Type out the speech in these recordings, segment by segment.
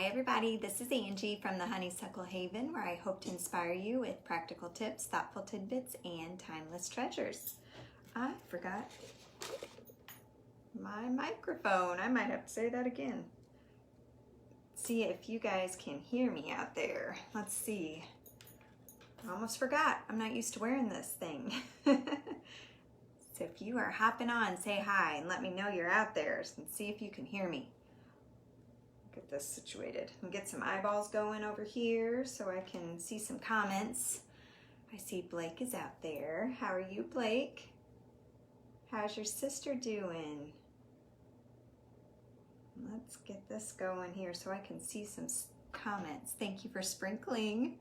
Hi everybody, this is Angie from the Honeysuckle Haven, where I hope to inspire you with practical tips, thoughtful tidbits, and timeless treasures. I forgot my microphone. I might have to say that again. See if you guys can hear me out there. Let's see. I almost forgot. I'm not used to wearing this thing. So if you are hopping on, say hi and let me know you're out there and see if you can hear me. Get this situated and get some eyeballs going over here so I can see some comments. I see Blake is out there. How are you, Blake? How's your sister doing? Let's get this going here so I can see some comments. Thank you for sprinkling.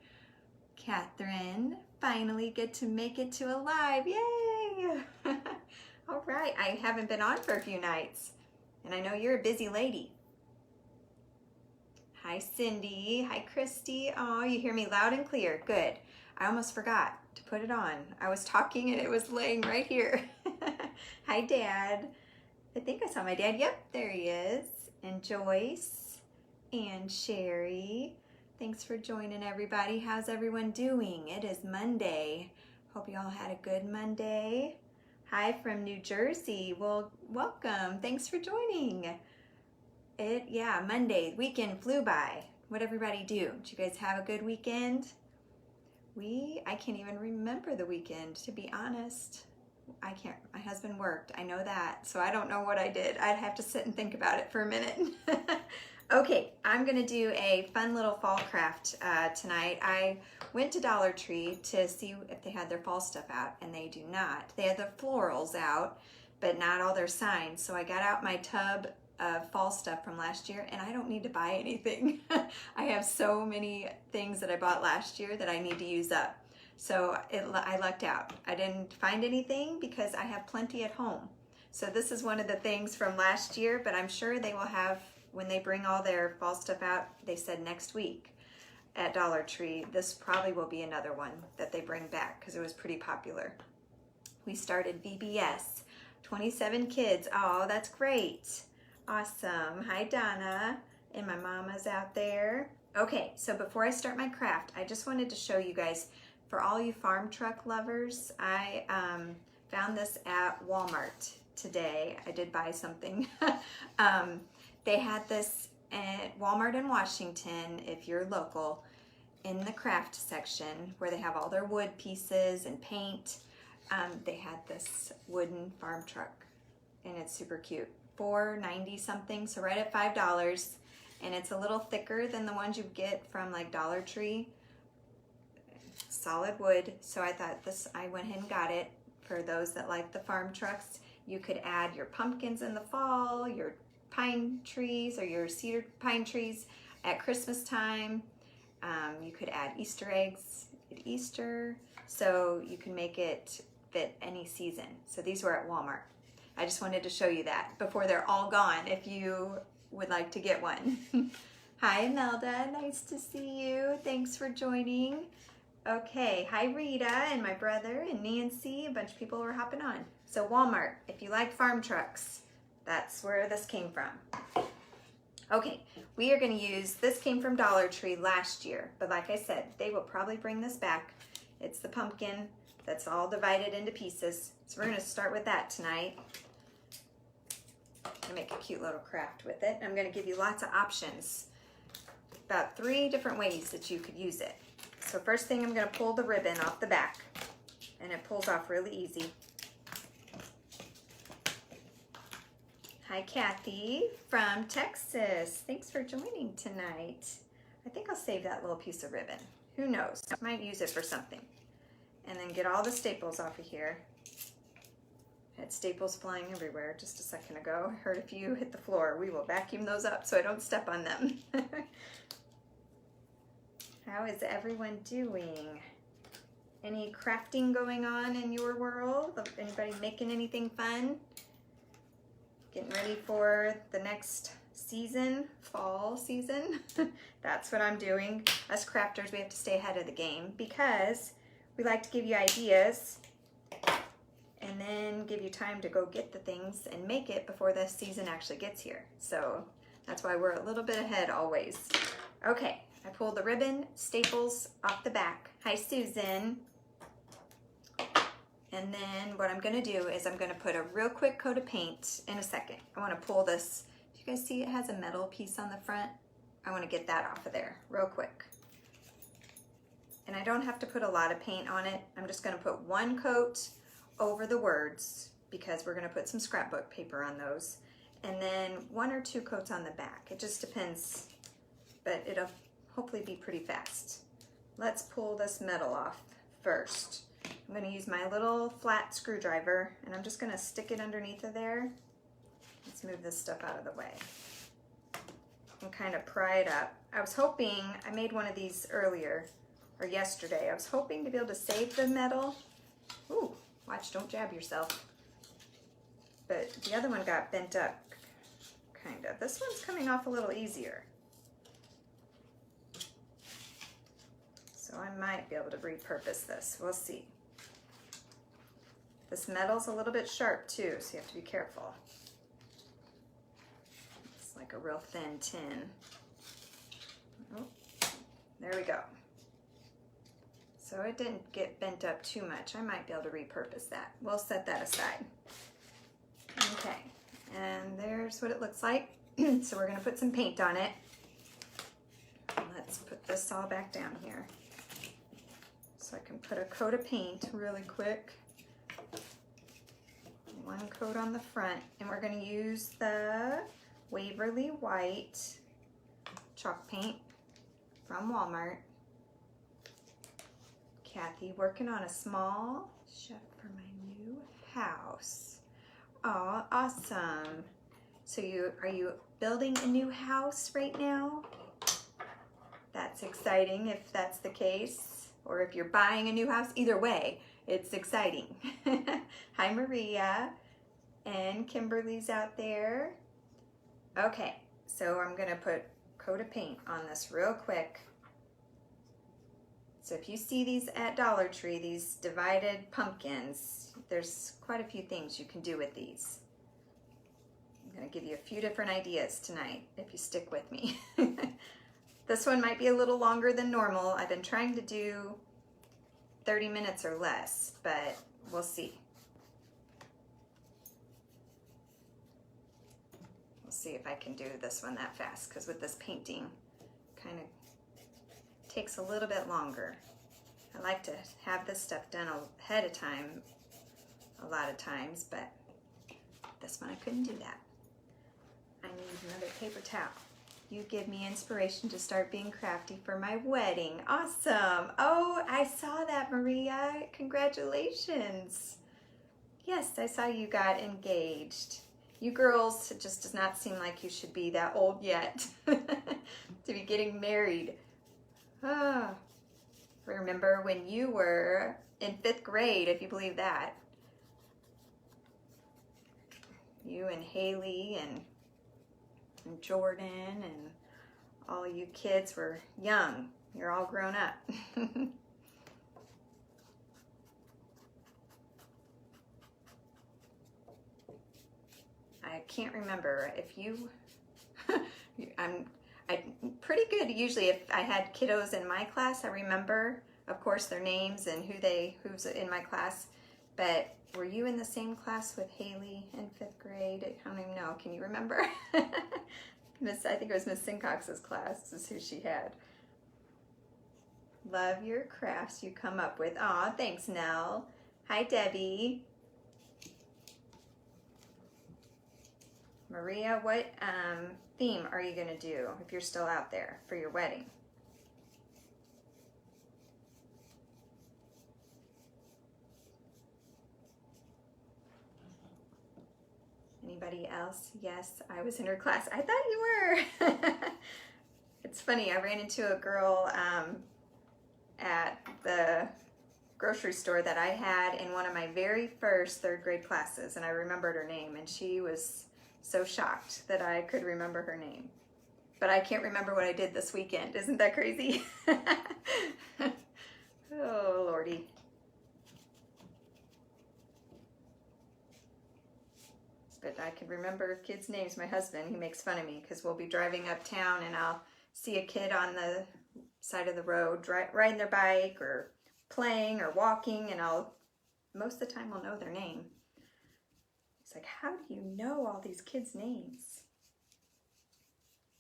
Catherine, finally get to make it to a live. Yay! All right, I haven't been on for a few nights and I know you're a busy lady. Hi Cindy, hi Christy. Oh, you hear me loud and clear. Good. I almost forgot to put it on. I was talking and it was laying right here. Hi Dad. I think I saw my dad. Yep, there he is. And Joyce and Sherry. Thanks for joining everybody. How's everyone doing? It is Monday. Hope you all had a good Monday. Hi from New Jersey. Well, welcome. Thanks for joining. Yeah, Monday, weekend flew by. What'd everybody do? Did you guys have a good weekend? I can't even remember the weekend, to be honest. My husband worked, I know that, so I don't know what I did. I'd have to sit and think about it for a minute. Okay, I'm gonna do a fun little fall craft tonight. I went to Dollar Tree to see if they had their fall stuff out, and they do not. They had the florals out, but not all their signs, so I got out my tub of fall stuff from last year, and I don't need to buy anything. I have so many things that I bought last year that I need to use up. So I lucked out. I didn't find anything because I have plenty at home. So this is one of the things from last year, but I'm sure they will have, when they bring all their fall stuff out, they said next week at Dollar Tree, this probably will be another one that they bring back because it was pretty popular. We started VBS, 27 kids. Oh, that's great. Awesome. Hi, Donna. And my mama's out there. Okay, so before I start my craft, I just wanted to show you guys, for all you farm truck lovers, I found this at Walmart today. I did buy something. They had this at Walmart in Washington, if you're local, in the craft section where they have all their wood pieces and paint. They had this wooden farm truck, and it's super cute. $4.90 something, so right at $5, and it's a little thicker than the ones you get from like Dollar Tree. Solid wood, so I thought I went ahead and got it for those that like the farm trucks. You could add your pumpkins in the fall, your pine trees or your cedar pine trees at Christmas time. You could add Easter eggs at Easter, so you can make it fit any season. So these were at Walmart. I just wanted to show you that before they're all gone, if you would like to get one. Hi Imelda, nice to see you. Thanks for joining. Okay, hi Rita and my brother and Nancy. A bunch of people were hopping on. So Walmart, if you like farm trucks, that's where this came from. Okay, we are going to use, this came from Dollar Tree last year, but like I said, they will probably bring this back. It's the pumpkin that's all divided into pieces. So we're going to start with that tonight. I'm going to make a cute little craft with it. I'm going to give you lots of options, about 3 different ways that you could use it. So first thing, I'm going to pull the ribbon off the back, and it pulls off really easy. Hi Kathy from Texas. Thanks for joining tonight. I think I'll save that little piece of ribbon. Who knows? I might use it for something. And then get all the staples off of here. I had staples flying everywhere just a second ago. I heard a few hit the floor. We will vacuum those up so I don't step on them. How is everyone doing? Any crafting going on in your world? Anybody making anything fun? Getting ready for the next season, fall season? That's what I'm doing. Us crafters, we have to stay ahead of the game because we like to give you ideas and then give you time to go get the things and make it before the season actually gets here. So That's why we're a little bit ahead always. Okay, I pulled the ribbon staples off the back. Hi, Susan. And then what I'm gonna do is I'm gonna put a real quick coat of paint in a second. I wanna pull this. Do you guys see it has a metal piece on the front? I wanna get that off of there real quick. And I don't have to put a lot of paint on it. I'm just gonna put one coat over the words because we're gonna put some scrapbook paper on those. And then 1 or 2 coats on the back. It just depends, but it'll hopefully be pretty fast. Let's pull this metal off first. I'm gonna use my little flat screwdriver and I'm just gonna stick it underneath of there. Let's move this stuff out of the way and kind of pry it up. I was hoping, I made one of these earlier, or yesterday. I was hoping to be able to save the metal. Ooh, watch, don't jab yourself. But the other one got bent up, kind of. This one's coming off a little easier. So I might be able to repurpose this. We'll see. This metal's a little bit sharp too, so you have to be careful. It's like a real thin tin. Oh, there we go. So it didn't get bent up too much. I might be able to repurpose that. We'll set that aside. Okay, and there's what it looks like. So we're gonna put some paint on it. Let's put this all back down here. So I can put a coat of paint really quick. 1 coat on the front, and we're gonna use the Waverly White chalk paint from Walmart. Kathy working on a small chef for my new house. Oh, awesome. So are you building a new house right now? That's exciting if that's the case, or if you're buying a new house. Either way, it's exciting. Hi, Maria, and Kimberly's out there. Okay, so I'm gonna put a coat of paint on this real quick. So if you see these at Dollar Tree, these divided pumpkins, there's quite a few things you can do with these. I'm gonna give you a few different ideas tonight if you stick with me. This one might be a little longer than normal. I've been trying to do 30 minutes or less, but we'll see. We'll see if I can do this one that fast, because with this painting, kind of takes a little bit longer. I like to have this stuff done ahead of time a lot of times, but this one I couldn't do that. I need another paper towel. You give me inspiration to start being crafty for my wedding. Awesome. Oh, I saw that, Maria. Congratulations. Yes, I saw you got engaged. You girls, it just does not seem like you should be that old yet to be getting married. Ah, remember when you were in 5th grade, if you believe that. You and Haley and Jordan and all you kids were young. You're all grown up. I can't remember if you, I'm pretty good usually. If I had kiddos in my class, I remember, of course, their names and who's in my class. But were you in the same class with Haley in 5th grade? I don't even know. Can you remember? I think it was Miss Sincox's class is who she had. Love your crafts you come up with. Aw, thanks, Nell. Hi, Debbie. Maria, what theme are you going to do if you're still out there for your wedding? Anybody else? Yes, I was in her class. I thought you were. It's funny, I ran into a girl at the grocery store that I had in one of my very first 3rd grade classes, and I remembered her name, and she was so shocked that I could remember her name. But I can't remember what I did this weekend. Isn't that crazy? Oh, Lordy. but I can remember kids' names. My husband, he makes fun of me because we'll be driving uptown and I'll see a kid on the side of the road riding their bike or playing or walking, and most of the time I'll know their name. It's like, how do you know all these kids' names?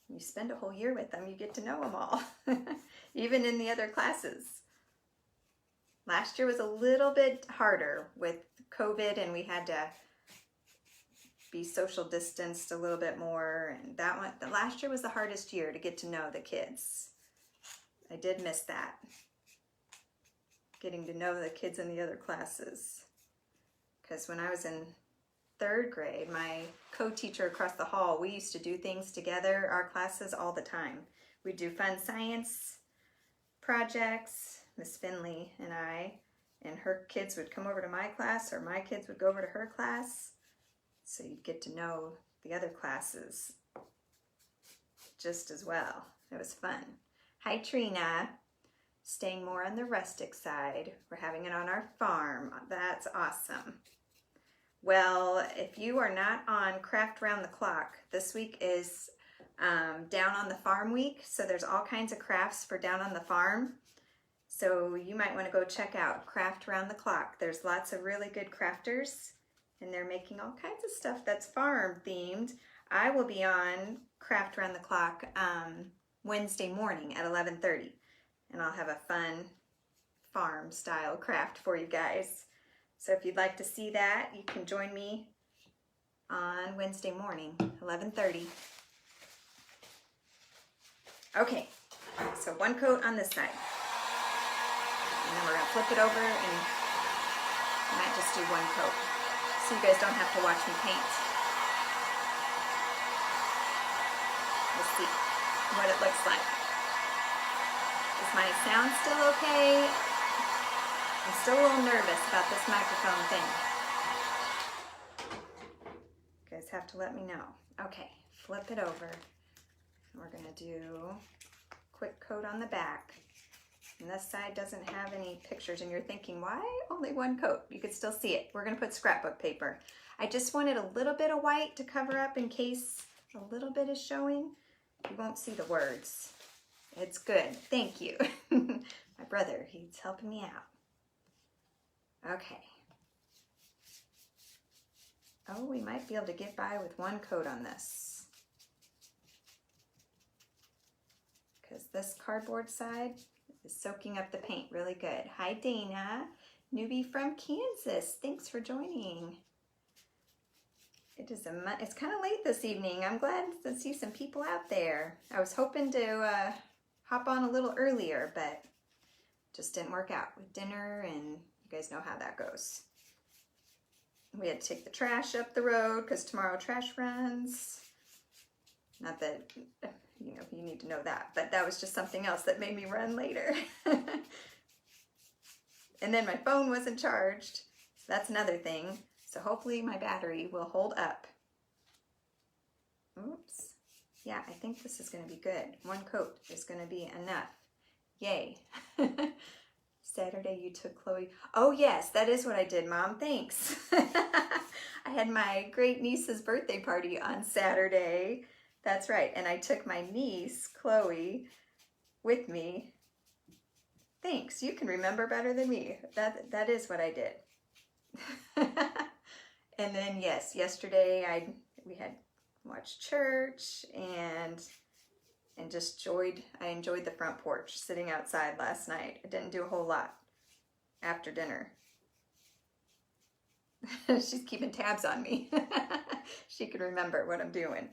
You spend a whole year with them, you get to know them all, even in the other classes. Last year was a little bit harder with COVID, and we had to be social distanced a little bit more, and the last year was the hardest year to get to know the kids. I did miss that, getting to know the kids in the other classes, because when I was in 3rd grade, my co-teacher across the hall, we used to do things together, our classes, all the time. We'd do fun science projects, Miss Finley and I, and her kids would come over to my class, or my kids would go over to her class. So you'd get to know the other classes just as well. It was fun. Hi, Trina. Staying more on the rustic side. We're having it on our farm. That's awesome. Well, if you are not on Craft Round the Clock, this week is Down on the Farm week. So there's all kinds of crafts for Down on the Farm. So you might want to go check out Craft Round the Clock. There's lots of really good crafters, and they're making all kinds of stuff that's farm themed. I will be on Craft Round the Clock Wednesday morning at 11:30, and I'll have a fun farm style craft for you guys. So if you'd like to see that, you can join me on Wednesday morning, 11:30. Okay, so one coat on this side. And then we're gonna flip it over, and I might just do one coat, so you guys don't have to watch me paint. Let's see what it looks like. Is my sound still okay? I'm still a little nervous about this microphone thing. You guys have to let me know. Okay, flip it over. We're gonna do a quick coat on the back. And this side doesn't have any pictures, and you're thinking, why only one coat? You could still see it. We're gonna put scrapbook paper. I just wanted a little bit of white to cover up in case a little bit is showing. You won't see the words. It's good, thank you. My brother, he's helping me out. Okay. Oh, we might be able to get by with one coat on this, because this cardboard side is soaking up the paint really good. Hi, Dana, newbie from Kansas. Thanks for joining. It's kind of late this evening. I'm glad to see some people out there. I was hoping to hop on a little earlier, but just didn't work out with dinner, and you guys know how that goes. We had to take the trash up the road because tomorrow trash runs. Not that, you know, you need to know that, but that was just something else that made me run later. And then my phone wasn't charged, so that's another thing. So hopefully my battery will hold up. Oops. Yeah, I think this is going to be good. One coat is going to be enough. Yay. Saturday you took Chloe. Oh yes, that is what I did, Mom. Thanks. I had my great niece's birthday party on Saturday. That's right. And I took my niece, Chloe, with me. Thanks. You can remember better than me. That is what I did. And then yes, yesterday we had watched church and just I enjoyed the front porch sitting outside last night. I didn't do a whole lot after dinner. She's keeping tabs on me. She can remember what I'm doing.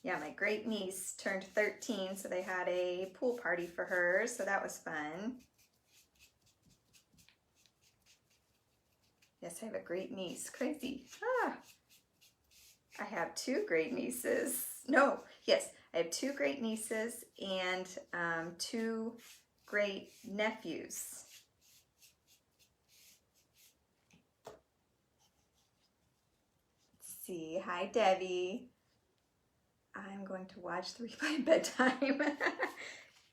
Yeah, my great niece turned 13, so they had a pool party for her, so that was fun. Yes, I have a great niece. Crazy. I have two great nieces. No, yes, I have two great nieces and two great nephews. Let's see. Hi, Debbie. I'm going to watch the replay bedtime.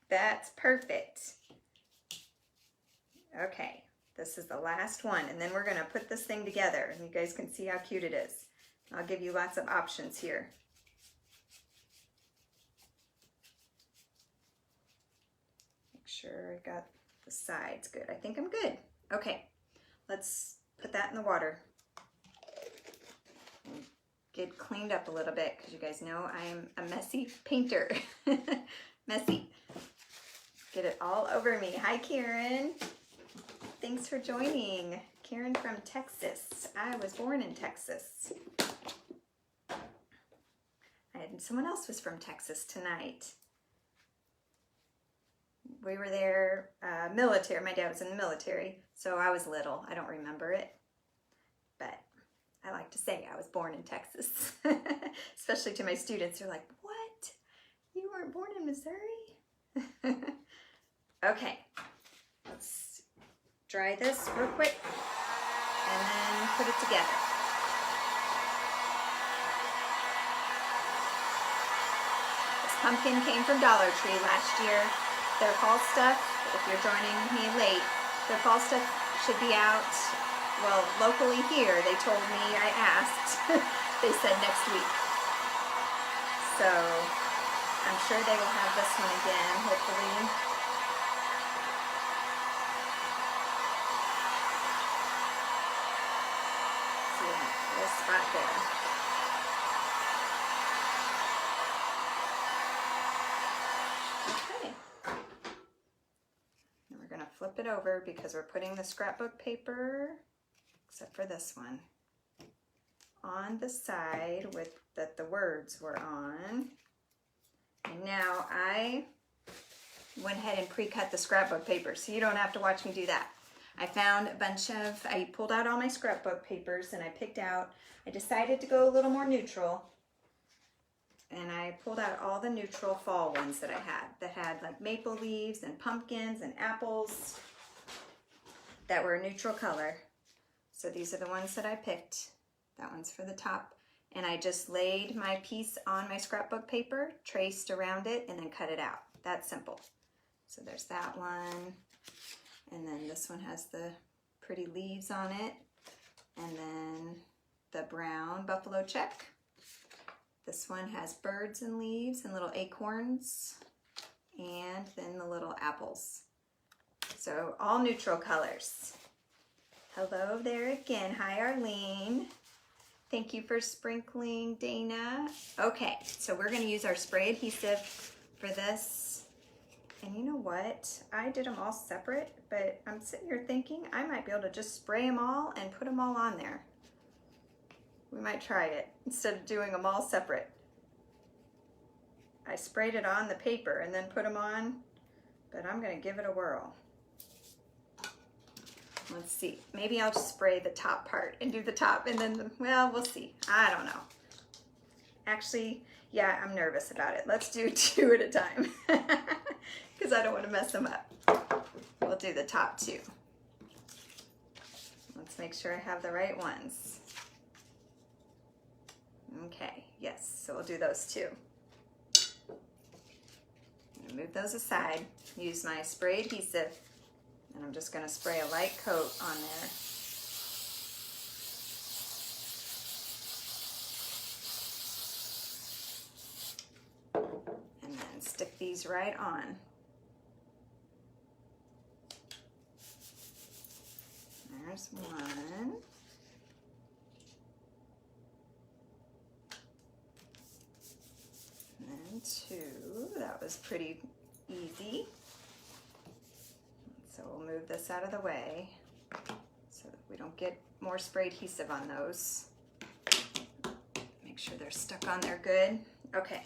That's perfect. Okay, This is the last one, and then we're gonna put this thing together, and you guys can see how cute it is. I'll give you lots of options here. Make sure I got the sides good. I think I'm good. Okay, let's put that in the water. And get cleaned up a little bit, because you guys know I'm a messy painter. Messy. Get it all over me. Hi, Karen. Thanks for joining. Karen from Texas. I was born in Texas. Someone else was from Texas tonight. We were there, military. My dad was in the military, so I was little. I don't remember it, but I like to say I was born in Texas. Especially to my students. They're like, what? You weren't born in Missouri? Okay, let's dry this real quick and then put it together. Pumpkin came from Dollar Tree last year. Their fall stuff, if you're joining me late, their fall stuff should be out, well, locally here. They told me, I asked, they said next week. So I'm sure they will have this one again, hopefully. See this spot there. Flip it over because we're putting the scrapbook paper, except for this one, on the side with that the words were on. And now I went ahead and pre-cut the scrapbook paper, so you don't have to watch me do that. I found a bunch of, I pulled out all my scrapbook papers and I picked out, I decided to go a little more neutral. And I pulled out all the neutral fall ones that I had, that had like maple leaves and pumpkins and apples that were a neutral color. So these are the ones that I picked. That one's for the top. And I just laid my piece on my scrapbook paper, traced around it, and then cut it out. That's simple. So there's that one. And then this one has the pretty leaves on it. And then the brown buffalo check. This one has birds and leaves and little acorns, and then the little apples. So all neutral colors. Hello there again. Hi, Arlene. Thank you for sprinkling, Dana. Okay, so we're gonna use our spray adhesive for this. And you know what? I did them all separate, but I'm sitting here thinking I might be able to just spray them all and put them all on there. We might try it instead of doing them all separate. I sprayed it on the paper and then put them on, but I'm gonna give it a whirl. Let's see, maybe I'll just spray the top part and do the top and then, well, we'll see. I don't know. Actually, yeah, I'm nervous about it. Let's do 2 at a time because I don't want to mess them up. We'll do the top 2. Let's make sure I have the right ones. Okay, yes, so we'll do those 2. Move those aside, use my spray adhesive, and I'm just gonna spray a light coat on there. And then stick these right on. There's one. And 2, that was pretty easy. So we'll move this out of the way so that we don't get more spray adhesive on those. Make sure they're stuck on there good. Okay,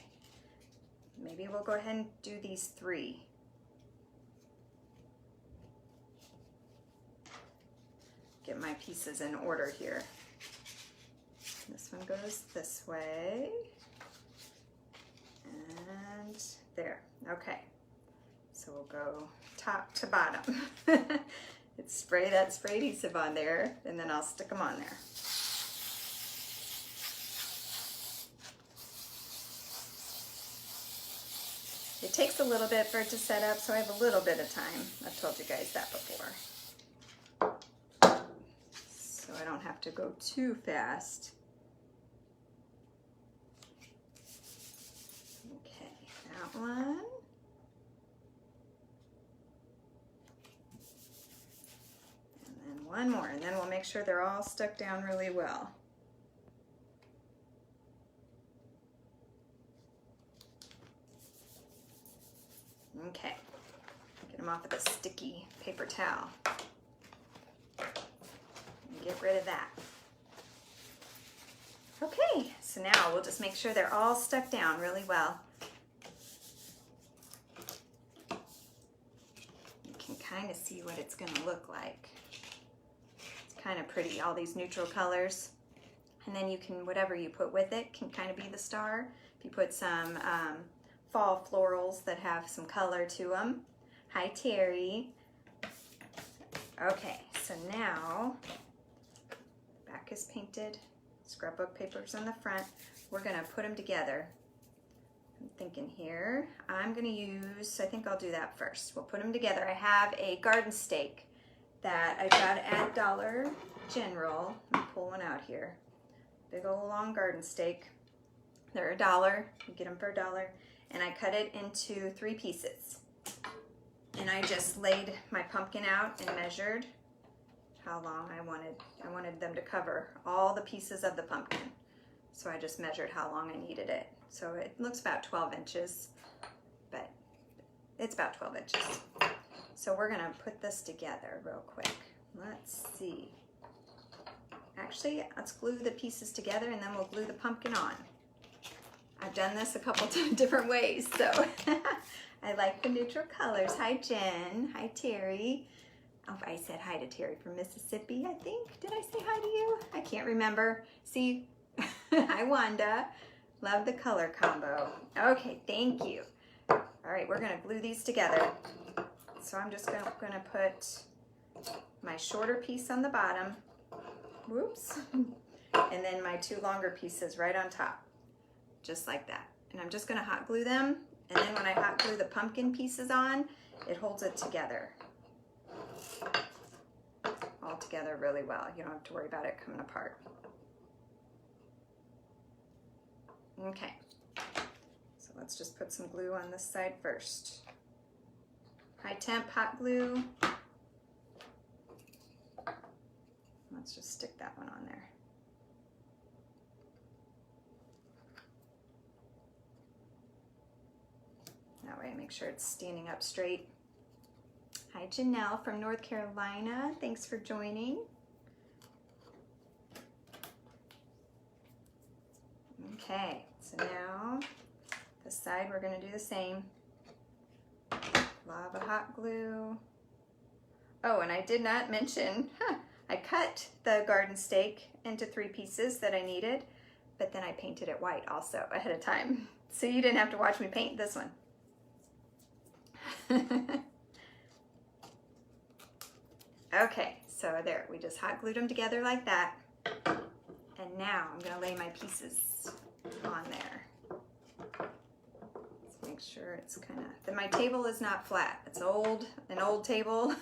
maybe we'll go ahead and do these 3. Get my pieces in order here. This one goes this way. And there, okay. So we'll go top to bottom. Spray that spray adhesive on there, and then I'll stick them on there. It takes a little bit for it to set up, so I have a little bit of time. I've told you guys that before. don't have to go too fast. Okay, that one. And then one more, and then we'll make sure they're all stuck down really well. Okay, get them off with a sticky paper towel. And get rid of that. Okay, so now we'll just make sure they're all stuck down really well. You can kind of see what it's going to look like. It's kind of pretty, all these neutral colors. And then you can, whatever you put with it can kind of be the star. If you put some fall florals that have some color to them. Hi, Terry. Okay, so now, back is painted. Scrapbook papers on the front. We're gonna put them together. I'm thinking here, I'm gonna use, I think I'll do that first. We'll put them together. I have a garden stake that I got at Dollar General. Let me pull one out here. Big old long garden stake. They're $1. You get them for $1. And I cut it into 3 pieces. And I just laid my pumpkin out and measured how long I wanted them to cover all the pieces of the pumpkin. So I just measured how long I needed it. So it looks about 12 inches, but it's about 12 inches. So we're gonna put this together real quick. Let's see. Actually, let's glue the pieces together and then we'll glue the pumpkin on. I've done this a couple different ways, so I like the neutral colors. Hi, Jen. Hi, Terry. Oh, I said hi to Terry from Mississippi, I think. Did I say hi to you? I can't remember. See, hi, Wanda. Love the color combo. Okay, thank you. All right, we're gonna glue these together. So I'm just gonna put my shorter piece on the bottom. Whoops. And then my 2 longer pieces right on top. Just like that. And I'm just gonna hot glue them. And then when I hot glue the pumpkin pieces on, it holds it together. All together really well. You don't have to worry about it coming apart. Okay. So let's just put some glue on this side first. High temp hot glue. Let's just stick that one on there. That way I make sure it's standing up straight. Hi, Janelle from North Carolina. Thanks for joining. Okay, so now this side we're going to do the same. Lava hot glue. Oh, and I did not mention, I cut the garden stake into 3 pieces that I needed, but then I painted it white also ahead of time. So you didn't have to watch me paint this one. Okay, so there, we just hot glued them together like that. And now I'm gonna lay my pieces on there. Let's make sure it's kinda, my table is not flat. It's an old table,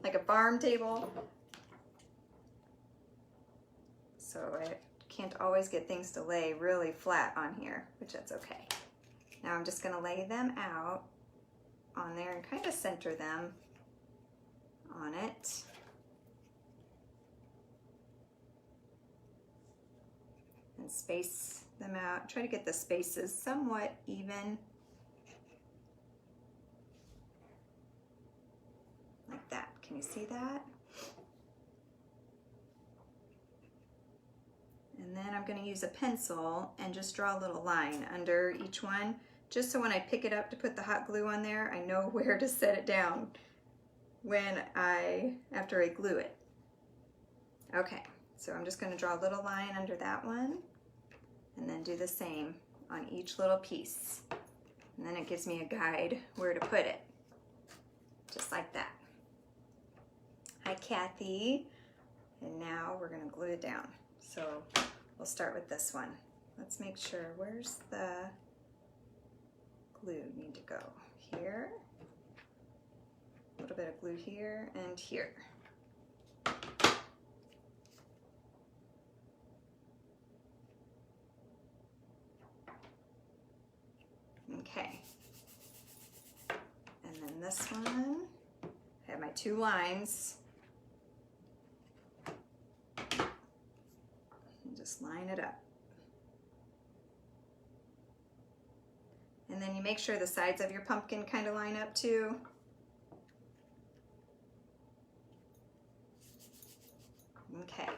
like a farm table. So I can't always get things to lay really flat on here, which that's okay. Now I'm just gonna lay them out on there and kind of center them on it. And space them out. Try to get the spaces somewhat even. Like that. Can you see that? And then I'm going to use a pencil and just draw a little line under each one, just so when I pick it up to put the hot glue on there, I know where to set it down after I glue it. Okay, so I'm just going to draw a little line under that one and then do the same on each little piece. And then it gives me a guide where to put it, just like that. Hi, Kathy. And now we're going to glue it down. So we'll start with this one. Let's make sure, where's the glue need to go? Here, a little bit of glue here and here. Okay. And then this one, I have my 2 lines. And just line it up. And then you make sure the sides of your pumpkin kind of line up too. Okay.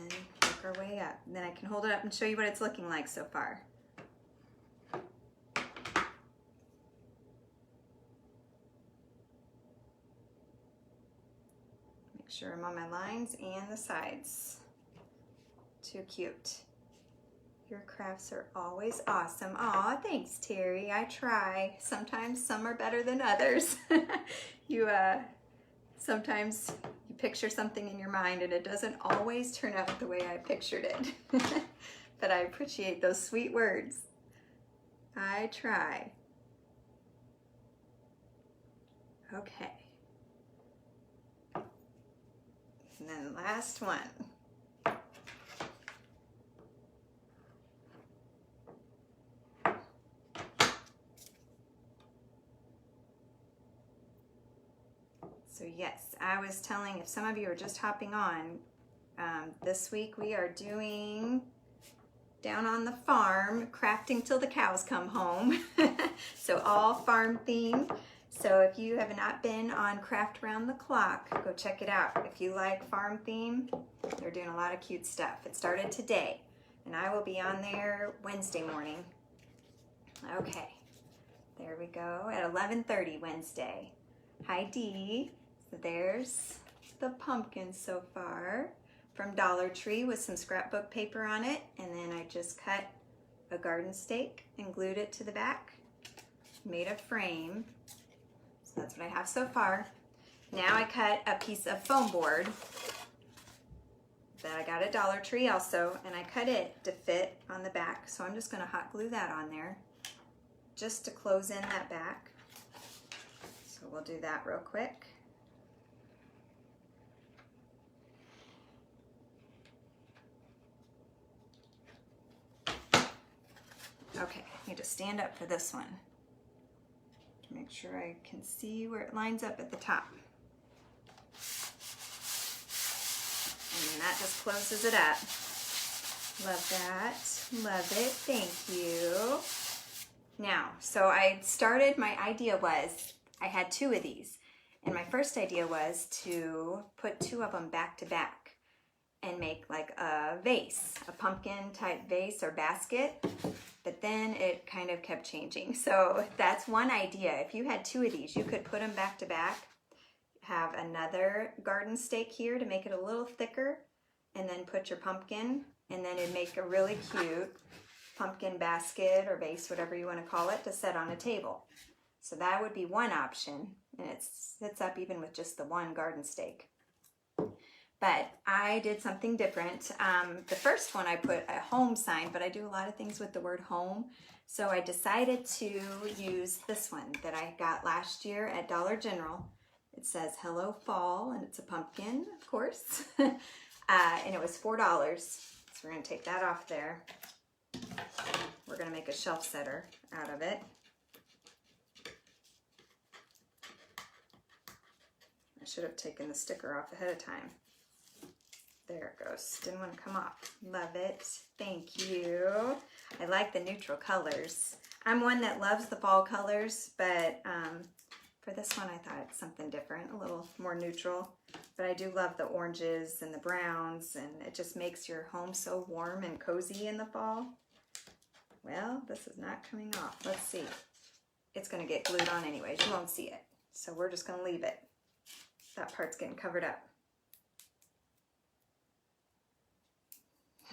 And work our way up. And then I can hold it up and show you what it's looking like so far. Make sure I'm on my lines and the sides. Too cute. Your crafts are always awesome. Aw, thanks, Terry. I try. Sometimes some are better than others. Sometimes you picture something in your mind and it doesn't always turn out the way I pictured it. But I appreciate those sweet words. I try. Okay. And then last one. So yes, I was telling, if some of you are just hopping on, this week we are doing Down on the Farm, crafting till the cows come home. So all farm theme. So if you have not been on Craft Round the Clock, go check it out. If you like farm theme, they're doing a lot of cute stuff. It started today, and I will be on there Wednesday morning. Okay, there we go, at 11:30 Wednesday. Hi Dee. So there's the pumpkin so far from Dollar Tree with some scrapbook paper on it, and then I just cut a garden stake and glued it to the back, made a frame. So that's what I have so far. Now I cut a piece of foam board that I got at Dollar Tree also, and I cut it to fit on the back, so I'm just going to hot glue that on there just to close in that back. So we'll do that real quick. Okay, I need to stand up for this one to make sure I can see where it lines up at the top. And then that just closes it up. Love that, love it, thank you. Now, so my idea was, I had 2 of these, and my first idea was to put 2 of them back to back and make like a vase, a pumpkin type vase or basket, but then it kind of kept changing. So that's one idea. If you had 2 of these, you could put them back to back, have another garden stake here to make it a little thicker, and then put your pumpkin, and then it'd make a really cute pumpkin basket or vase, whatever you want to call it, to set on a table. So that would be one option, and it sits up even with just the one garden stake. But I did something different. The first one I put a home sign, but I do a lot of things with the word home. So I decided to use this one that I got last year at Dollar General. It says Hello Fall, and it's a pumpkin, of course. And it was $4. So we're going to take that off there. We're going to make a shelf setter out of it. I should have taken the sticker off ahead of time. There it goes. Didn't want to come off. Love it. Thank you. I like the neutral colors. I'm one that loves the fall colors, but for this one I thought it's something different, a little more neutral. But I do love the oranges and the browns, and it just makes your home so warm and cozy in the fall. Well, this is not coming off. Let's see. It's going to get glued on anyways. You won't see it. So we're just going to leave it. That part's getting covered up.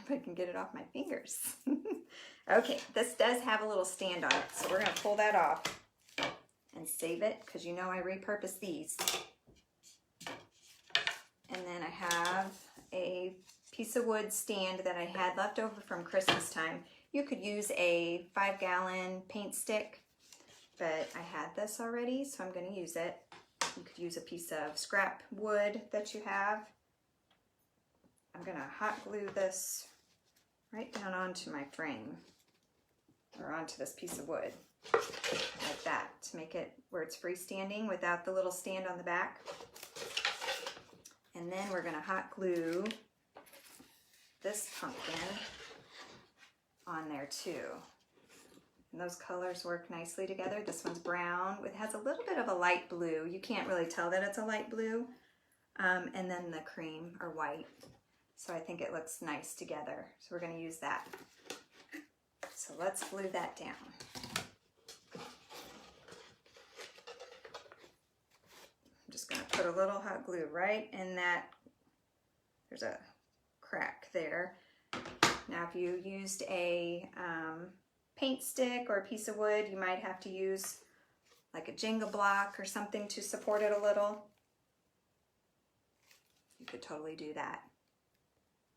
If I can get it off my fingers. Okay, this does have a little stand on it, so we're going to pull that off and save it, because you know I repurpose these. And then I have a piece of wood stand that I had left over from Christmas time. You could use a 5-gallon paint stick, but I had this already, so I'm going to use it. You could use a piece of scrap wood that you have. I'm going to hot glue this right down onto my frame. or onto this piece of wood, like that, to make it where it's freestanding without the little stand on the back. And then we're gonna hot glue this pumpkin on there too. And those colors work nicely together. This one's brown. It has a little bit of a light blue. You can't really tell that it's a light blue. And then the cream or white. So I think it looks nice together. So we're gonna use that. So let's glue that down. I'm just gonna put a little hot glue right in that. There's a crack there. Now if you used a paint stick or a piece of wood, you might have to use like a Jenga block or something to support it a little. You could totally do that.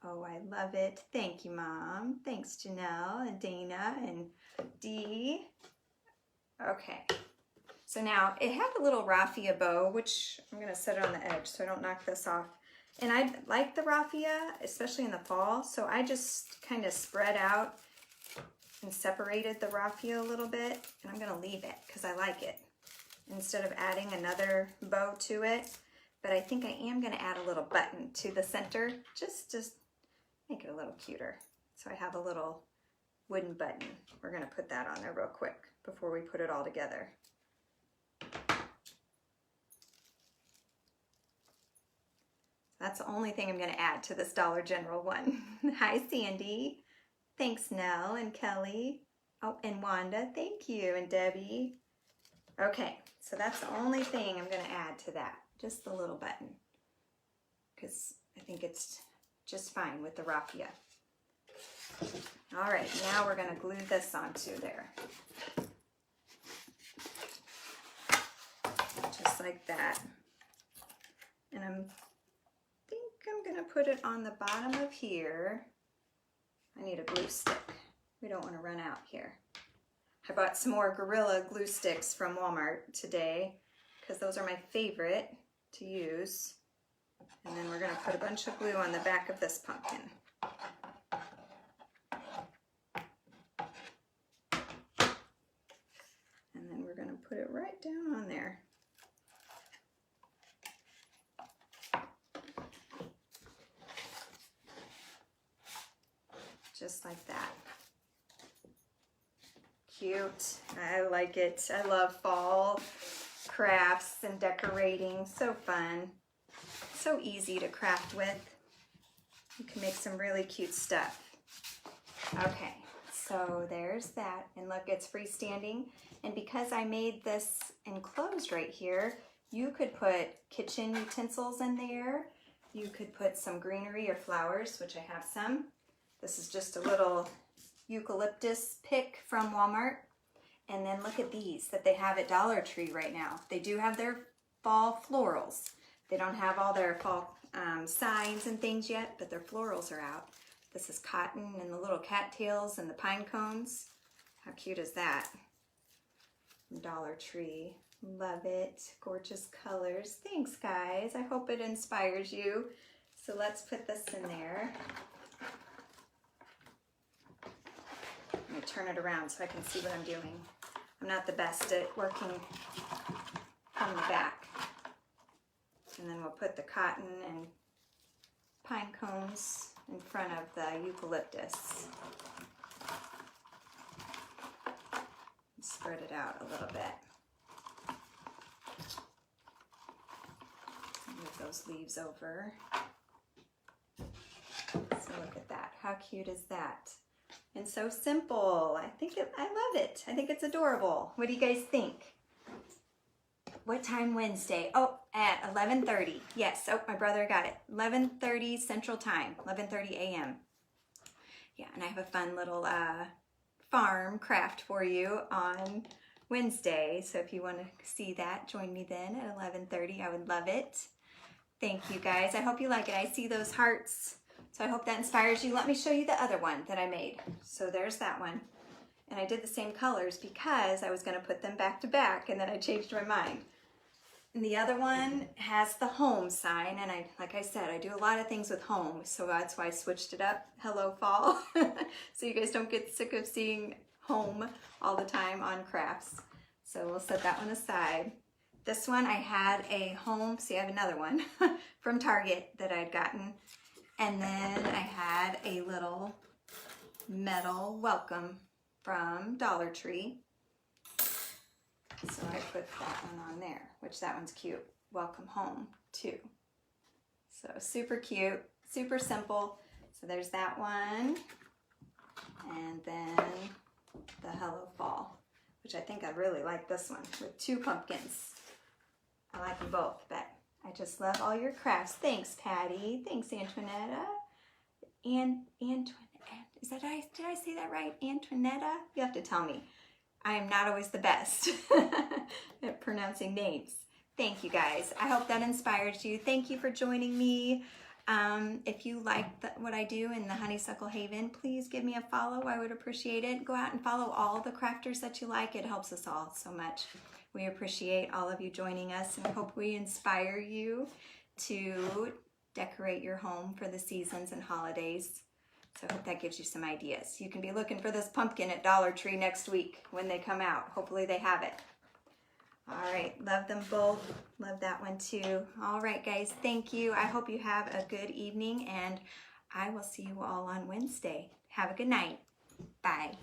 Oh, I love it. Thank you, Mom. Thanks, Janelle and Dana and Dee. Okay, so now it had a little raffia bow, which I'm gonna set it on the edge so I don't knock this off. And I like the raffia, especially in the fall, so I just kind of spread out and separated the raffia a little bit, and I'm gonna leave it because I like it instead of adding another bow to it. But I think I am gonna add a little button to the center, just make it a little cuter. So I have a little wooden button. We're gonna put that on there real quick before we put it all together. That's the only thing I'm gonna add to this Dollar General one. Hi, Sandy. Thanks, Nell and Kelly. Oh, and Wanda, thank you, and Debbie. Okay, so that's the only thing I'm gonna add to that, just the little button, because I think it's just fine with the raffia. All right, now we're gonna glue this onto there. Just like that. And I think I'm gonna put it on the bottom of here. I need a glue stick. We don't want to run out here. I bought some more Gorilla glue sticks from Walmart today because those are my favorite to use. And then we're going to put a bunch of glue on the back of this pumpkin. And then we're going to put it right down on there. Just like that. Cute. I like it. I love fall crafts and decorating. So fun. So easy to craft with. You can make some really cute stuff. Okay, so there's that. And look, it's freestanding. And because I made this enclosed right here, you could put kitchen utensils in there. You could put some greenery or flowers, which I have some. This is just a little eucalyptus pick from Walmart. And then look at these that they have at Dollar Tree right now. They do have their fall florals. They don't have all their fall signs and things yet, but their florals are out. This is cotton and the little cattails and the pine cones. How cute is that? Dollar Tree. Love it. Gorgeous colors. Thanks, guys. I hope it inspires you. So let's put this in there. Let me turn it around so I can see what I'm doing. I'm not the best at working from the back. And then we'll put the cotton and pine cones in front of the eucalyptus. Spread it out a little bit. Move those leaves over. So look at that. How cute is that? And so simple. I love it. I think it's adorable. What do you guys think? What time Wednesday? Oh, at 11:30. Yes. Oh, my brother got it. 11:30 Central Time. 11:30 a.m. Yeah, and I have a fun little farm craft for you on Wednesday. So if you want to see that, join me then at 11:30. I would love it. Thank you, guys. I hope you like it. I see those hearts. So I hope that inspires you. Let me show you the other one that I made. So there's that one. And I did the same colors because I was going to put them back to back, and then I changed my mind. And the other one has the home sign, and like I said, I do a lot of things with home, so that's why I switched it up. Hello, fall. So you guys don't get sick of seeing home all the time on crafts. So we'll set that one aside. This one I had a home, see I have another one from Target that I'd gotten. And then I had a little metal welcome from Dollar Tree. So I put that one on there, which that one's cute. Welcome home too. So super cute, super simple. So there's that one. And then the Hello Fall, which I think I really like this one with 2 pumpkins. I like them both, but I just love all your crafts. Thanks, Patty. Thanks, Antoinetta. Antoinette, did I say that right? Antoinetta? You have to tell me. I am not always the best at pronouncing names. Thank you guys. I hope that inspires you. Thank you for joining me. If you like what I do in the Honeysuckle Haven, please give me a follow. I would appreciate it. Go out and follow all the crafters that you like. It helps us all so much. We appreciate all of you joining us and hope we inspire you to decorate your home for the seasons and holidays. So I hope that gives you some ideas. You can be looking for this pumpkin at Dollar Tree next week when they come out. Hopefully they have it. All right, love them both. Love that one too. All right, guys, thank you. I hope you have a good evening, and I will see you all on Wednesday. Have a good night. Bye.